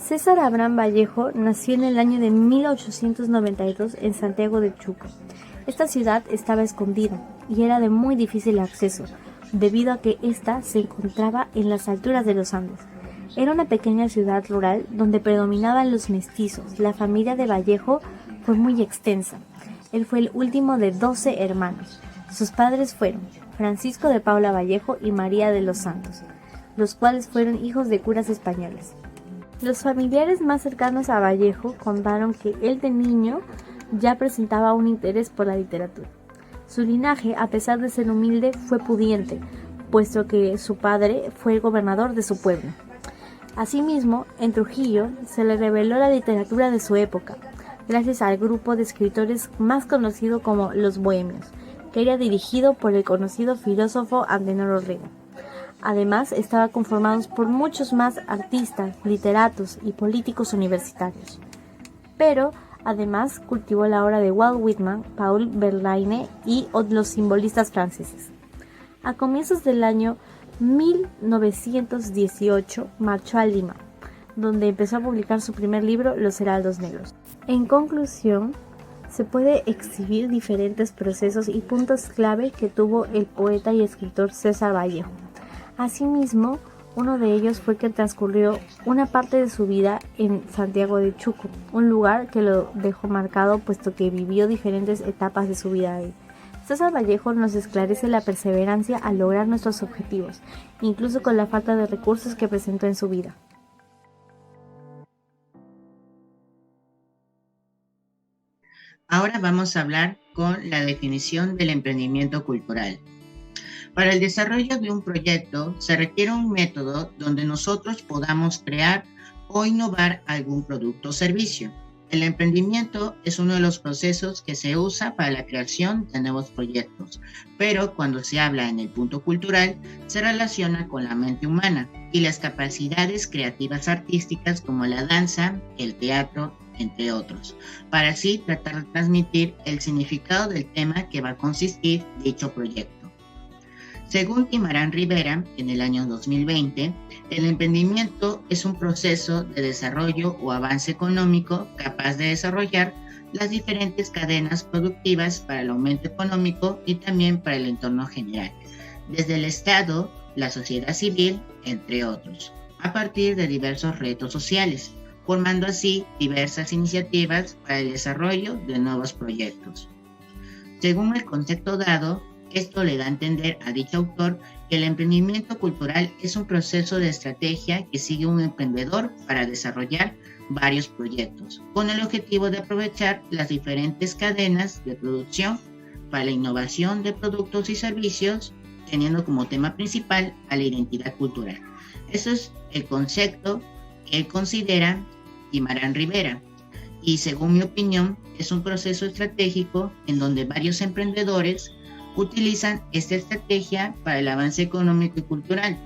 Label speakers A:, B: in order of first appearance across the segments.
A: César Abraham Vallejo nació en el año de 1892 en Santiago de Chuco. Esta ciudad estaba escondida y era de muy difícil acceso, debido a que ésta se encontraba en las alturas de los Andes. Era una pequeña ciudad rural donde predominaban los mestizos. La familia de Vallejo fue muy extensa. Él fue el último de 12 hermanos. Sus padres fueron Francisco de Paula Vallejo y María de los Santos, los cuales fueron hijos de curas españoles. Los familiares más cercanos a Vallejo contaron que él de niño ya presentaba un interés por la literatura. Su linaje, a pesar de ser humilde, fue pudiente, puesto que su padre fue el gobernador de su pueblo. Asimismo, en Trujillo se le reveló la literatura de su época, gracias al grupo de escritores más conocido como Los Bohemios, que era dirigido por el conocido filósofo Antenor Orrego. Además, estaba conformado por muchos más artistas, literatos y políticos universitarios. Pero, además, cultivó la obra de Walt Whitman, Paul Verlaine y los simbolistas franceses. A comienzos del año 1918 marchó a Lima, donde empezó a publicar su primer libro, Los Heraldos Negros. En conclusión, se puede exhibir diferentes procesos y puntos clave que tuvo el poeta y escritor César Vallejo. Asimismo, uno de ellos fue que transcurrió una parte de su vida en Santiago de Chuco, un lugar que lo dejó marcado puesto que vivió diferentes etapas de su vida ahí. César Vallejo nos esclarece la perseverancia al lograr nuestros objetivos, incluso con la falta de recursos que presentó en su vida.
B: Ahora vamos a hablar con la definición del emprendimiento cultural. Para el desarrollo de un proyecto se requiere un método donde nosotros podamos crear o innovar algún producto o servicio. El emprendimiento es uno de los procesos que se usa para la creación de nuevos proyectos, pero cuando se habla en el punto cultural se relaciona con la mente humana y las capacidades creativas artísticas como la danza, el teatro, entre otros, para así tratar de transmitir el significado del tema que va a consistir dicho proyecto. Según Guimarán Rivera, en el año 2020, el emprendimiento es un proceso de desarrollo o avance económico capaz de desarrollar las diferentes cadenas productivas para el aumento económico y también para el entorno general, desde el Estado, la sociedad civil, entre otros, a partir de diversos retos sociales, formando así diversas iniciativas para el desarrollo de nuevos proyectos. Según el concepto dado, esto le da a entender a dicho autor que el emprendimiento cultural es un proceso de estrategia que sigue un emprendedor para desarrollar varios proyectos, con el objetivo de aprovechar las diferentes cadenas de producción para la innovación de productos y servicios, teniendo como tema principal a la identidad cultural. Eso es el concepto que él considera Guimarán Rivera. Y según mi opinión, es un proceso estratégico en donde varios emprendedores utilizan esta estrategia para el avance económico y cultural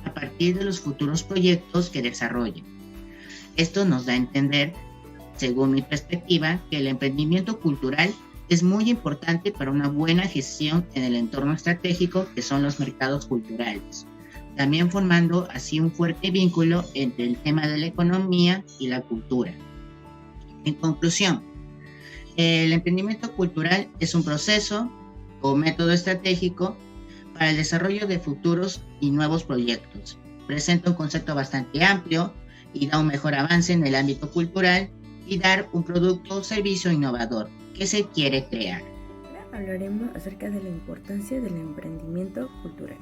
B: a partir de los futuros proyectos que desarrollen. Esto nos da a entender, según mi perspectiva, que el emprendimiento cultural es muy importante para una buena gestión en el entorno estratégico que son los mercados culturales, también formando así un fuerte vínculo entre el tema de la economía y la cultura. En conclusión, el emprendimiento cultural es un proceso o método estratégico para el desarrollo de futuros y nuevos proyectos. Presenta un concepto bastante amplio y da un mejor avance en el ámbito cultural y dar un producto o servicio innovador que se quiere crear.
C: Ahora hablaremos acerca de la importancia del emprendimiento cultural.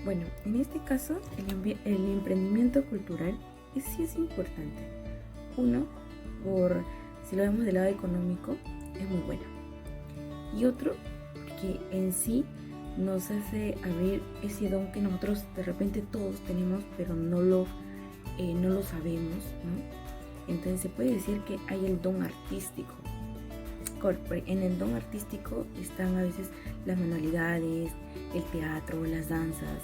C: Bueno, en este caso, el emprendimiento cultural sí es importante. Uno, si lo vemos del lado económico, es muy bueno. Y otro, que en sí nos hace abrir ese don que nosotros de repente todos tenemos, pero no lo sabemos, ¿no? Entonces se puede decir que hay el don artístico. En el don artístico están a veces las manualidades, el teatro, las danzas.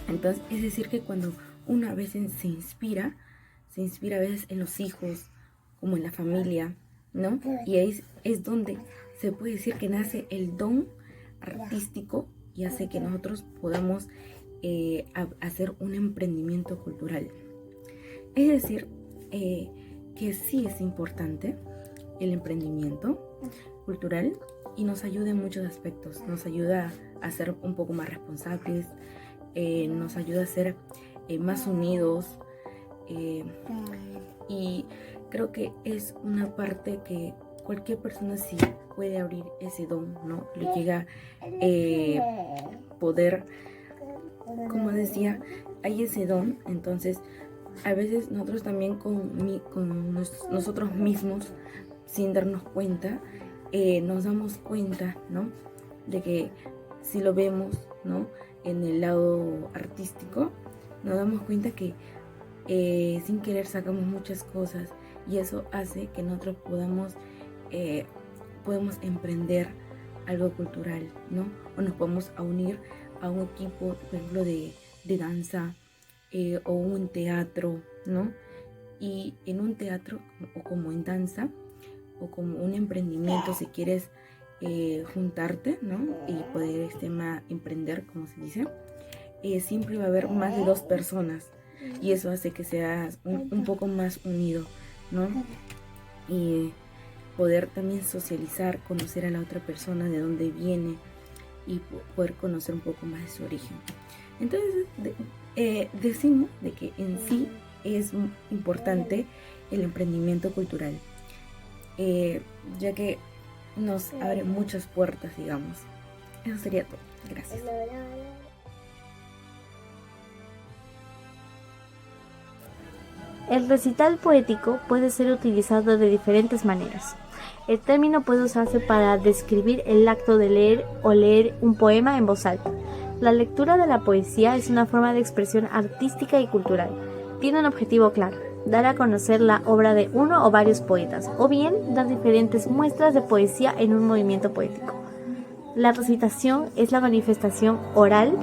C: Entonces es decir que cuando uno a veces se inspira a veces en los hijos, como en la familia, ¿no? Y ahí es donde se puede decir que nace el don artístico y hace que nosotros podamos hacer un emprendimiento cultural. Es decir, que sí es importante el emprendimiento cultural y nos ayuda en muchos aspectos. Nos ayuda a ser un poco más responsables, nos ayuda a ser más unidos, y creo que es una parte que cualquier persona sí puede abrir ese don, ¿no? Le llega poder, como decía, hay ese don. Entonces a veces nosotros también con nosotros mismos, sin darnos cuenta, nos damos cuenta, ¿no? De que si lo vemos, ¿no? En el lado artístico, nos damos cuenta que sin querer sacamos muchas cosas, y eso hace que nosotros podamos emprender algo cultural, ¿no? O nos podemos unir a un equipo, por ejemplo, de danza, o un teatro, ¿no? Y en un teatro, o como en danza, o como un emprendimiento, si quieres juntarte, ¿no? Y poder emprender, como se dice, siempre va a haber más de 2 personas, y eso hace que seas un poco más unido, ¿no? Y poder también socializar, conocer a la otra persona, de dónde viene, y poder conocer un poco más de su origen. Entonces decimos de que en sí es importante el emprendimiento cultural, ya que nos abre muchas puertas, digamos. Eso sería todo. Gracias.
A: El recital poético puede ser utilizado de diferentes maneras. El término puede usarse para describir el acto de leer o leer un poema en voz alta. La lectura de la poesía es una forma de expresión artística y cultural. Tiene un objetivo claro: dar a conocer la obra de uno o varios poetas, o bien dar diferentes muestras de poesía en un movimiento poético. La recitación es la manifestación oral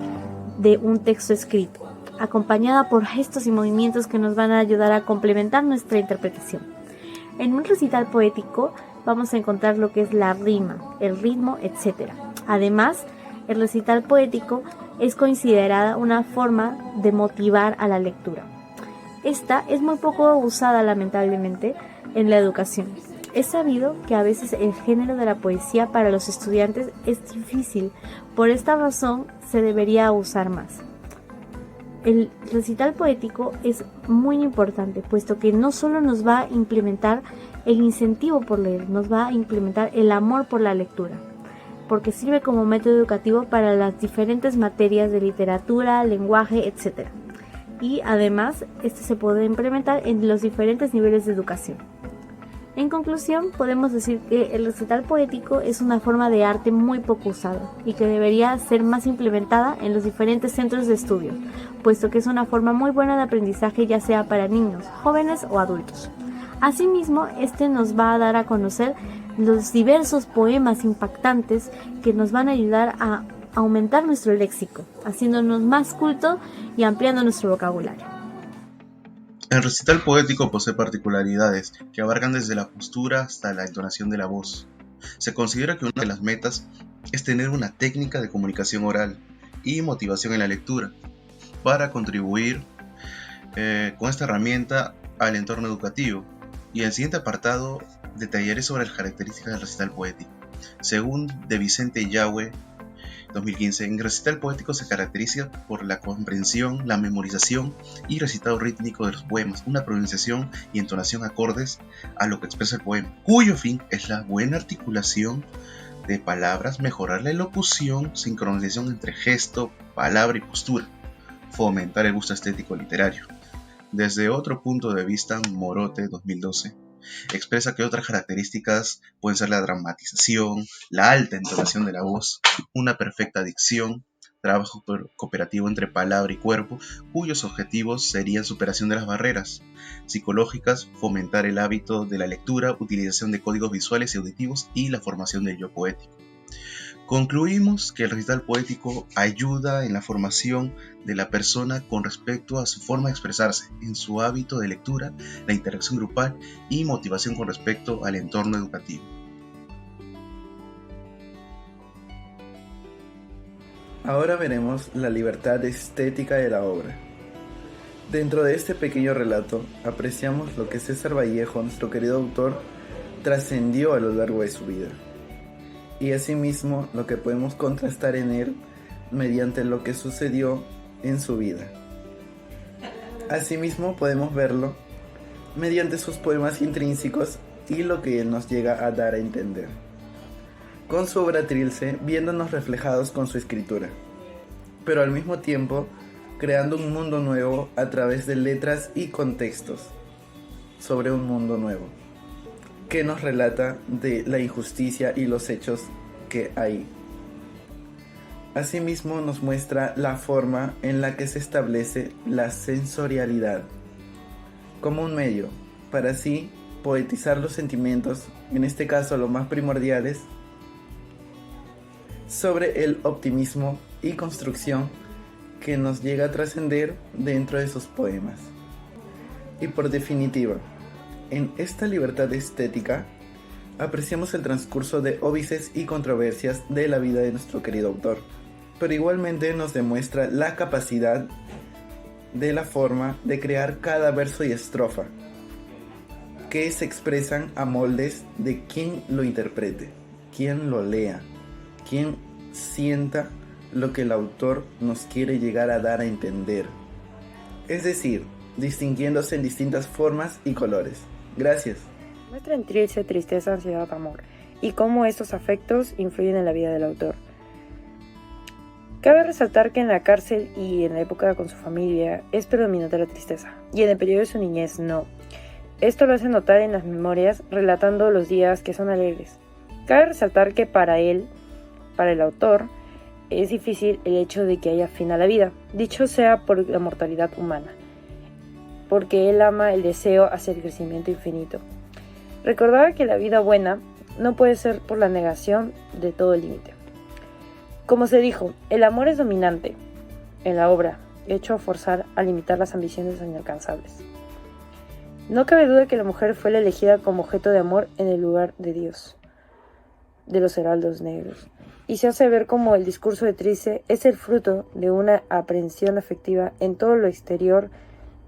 A: de un texto escrito, acompañada por gestos y movimientos que nos van a ayudar a complementar nuestra interpretación. En un recital poético vamos a encontrar lo que es la rima, el ritmo, etc. Además, el recital poético es considerada una forma de motivar a la lectura. Esta es muy poco usada, lamentablemente, en la educación. Es sabido que a veces el género de la poesía para los estudiantes es difícil. Por esta razón se debería usar más. El recital poético es muy importante, puesto que no solo nos va a implementar el incentivo por leer, nos va a implementar el amor por la lectura, porque sirve como método educativo para las diferentes materias de literatura, lenguaje, etc. Y además, este se puede implementar en los diferentes niveles de educación. En conclusión, podemos decir que el recital poético es una forma de arte muy poco usada y que debería ser más implementada en los diferentes centros de estudio, puesto que es una forma muy buena de aprendizaje, ya sea para niños, jóvenes o adultos. Asimismo, este nos va a dar a conocer los diversos poemas impactantes que nos van a ayudar a aumentar nuestro léxico, haciéndonos más cultos y ampliando nuestro vocabulario.
D: El recital poético posee particularidades que abarcan desde la postura hasta la entonación de la voz. Se considera que una de las metas es tener una técnica de comunicación oral y motivación en la lectura para contribuir con esta herramienta al entorno educativo. Y el siguiente apartado detallaré sobre las características del recital poético. Según de Vicente Yagüe, 2015, el recital poético se caracteriza por la comprensión, la memorización y recitado rítmico de los poemas, una pronunciación y entonación acordes a lo que expresa el poema, cuyo fin es la buena articulación de palabras, mejorar la elocución, sincronización entre gesto, palabra y postura, fomentar el gusto estético literario. Desde otro punto de vista, Morote, 2012, expresa que otras características pueden ser la dramatización, la alta entonación de la voz, una perfecta dicción, trabajo cooperativo entre palabra y cuerpo, cuyos objetivos serían superación de las barreras psicológicas, fomentar el hábito de la lectura, utilización de códigos visuales y auditivos y la formación del yo poético. Concluimos que el recital poético ayuda en la formación de la persona con respecto a su forma de expresarse, en su hábito de lectura, la interacción grupal y motivación con respecto al entorno educativo.
E: Ahora veremos la libertad estética de la obra. Dentro de este pequeño relato apreciamos lo que César Vallejo, nuestro querido autor, trascendió a lo largo de su vida, y asimismo lo que podemos contrastar en él mediante lo que sucedió en su vida. Asimismo podemos verlo mediante sus poemas intrínsecos y lo que él nos llega a dar a entender. Con su obra Trilce, viéndonos reflejados con su escritura, pero al mismo tiempo creando un mundo nuevo a través de letras y contextos sobre un mundo nuevo, que nos relata de la injusticia y los hechos que hay. Asimismo nos muestra la forma en la que se establece la sensorialidad como un medio para así poetizar los sentimientos, en este caso los más primordiales, sobre el optimismo y construcción que nos llega a trascender dentro de sus poemas. Y por definitiva, en esta libertad estética apreciamos el transcurso de óbices y controversias de la vida de nuestro querido autor, pero igualmente nos demuestra la capacidad de la forma de crear cada verso y estrofa, que se expresan a moldes de quien lo interprete, quien lo lea, quien sienta lo que el autor nos quiere llegar a dar a entender. Es decir, distinguiéndose en distintas formas y colores. Gracias.
F: Muestra en Trilce tristeza, ansiedad, amor, y cómo estos afectos influyen en la vida del autor. Cabe resaltar que en la cárcel y en la época con su familia es predominante la tristeza, y en el periodo de su niñez no. Esto lo hace notar en las memorias, relatando los días que son alegres. Cabe resaltar que para el autor, es difícil el hecho de que haya fin a la vida, dicho sea por la mortalidad humana, porque él ama el deseo hacia el crecimiento infinito. Recordaba que la vida buena no puede ser por la negación de todo límite. Como se dijo, el amor es dominante en la obra, hecho a forzar a limitar las ambiciones inalcanzables. No cabe duda que la mujer fue la elegida como objeto de amor en el lugar de Dios, de los heraldos negros, y se hace ver como el discurso de Trilce es el fruto de una aprehensión afectiva en todo lo exterior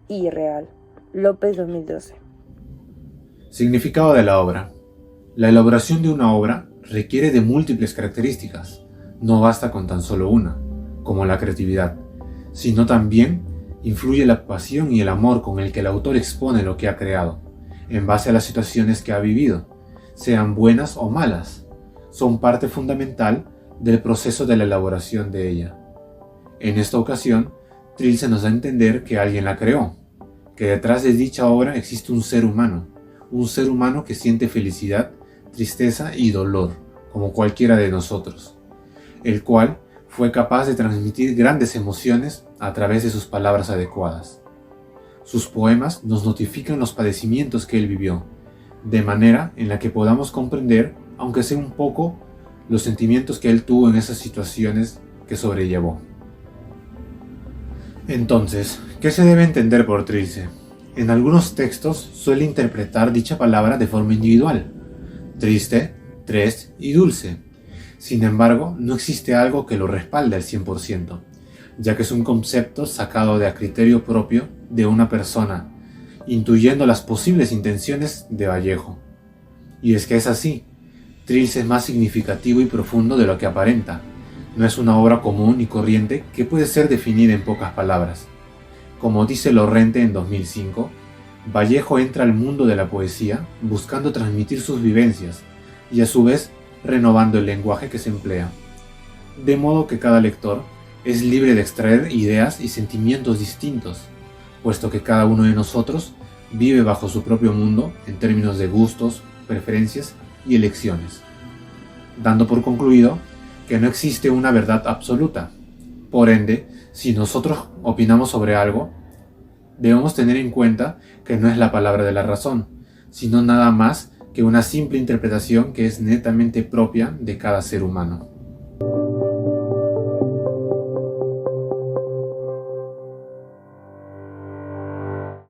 F: y real. López, 2012.
G: Significado de la obra. La elaboración de una obra requiere de múltiples características. No basta con tan solo una, como la creatividad, sino también influye la pasión y el amor con el que el autor expone lo que ha creado, en base a las situaciones que ha vivido, sean buenas o malas. Son parte fundamental del proceso de la elaboración de ella. En esta ocasión, Trilce nos da a entender que alguien la creó, que detrás de dicha obra existe un ser humano que siente felicidad, tristeza y dolor, como cualquiera de nosotros, el cual fue capaz de transmitir grandes emociones a través de sus palabras adecuadas. Sus poemas nos notifican los padecimientos que él vivió, de manera en la que podamos comprender, aunque sea un poco, los sentimientos que él tuvo en esas situaciones que sobrellevó. Entonces, ¿qué se debe entender por Trilce? En algunos textos suele interpretar dicha palabra de forma individual, triste, triste y dulce. Sin embargo, no existe algo que lo respalde al 100%, ya que es un concepto sacado de a criterio propio de una persona, intuyendo las posibles intenciones de Vallejo. Y es que es así, Trilce es más significativo y profundo de lo que aparenta. No es una obra común y corriente que puede ser definida en pocas palabras. Como dice Lorente en 2005, Vallejo entra al mundo de la poesía buscando transmitir sus vivencias y a su vez renovando el lenguaje que se emplea. De modo que cada lector es libre de extraer ideas y sentimientos distintos, puesto que cada uno de nosotros vive bajo su propio mundo en términos de gustos, preferencias y elecciones, dando por concluido que no existe una verdad absoluta. Por ende, si nosotros opinamos sobre algo, debemos tener en cuenta que no es la palabra de la razón, sino nada más que una simple interpretación que es netamente propia de cada ser humano.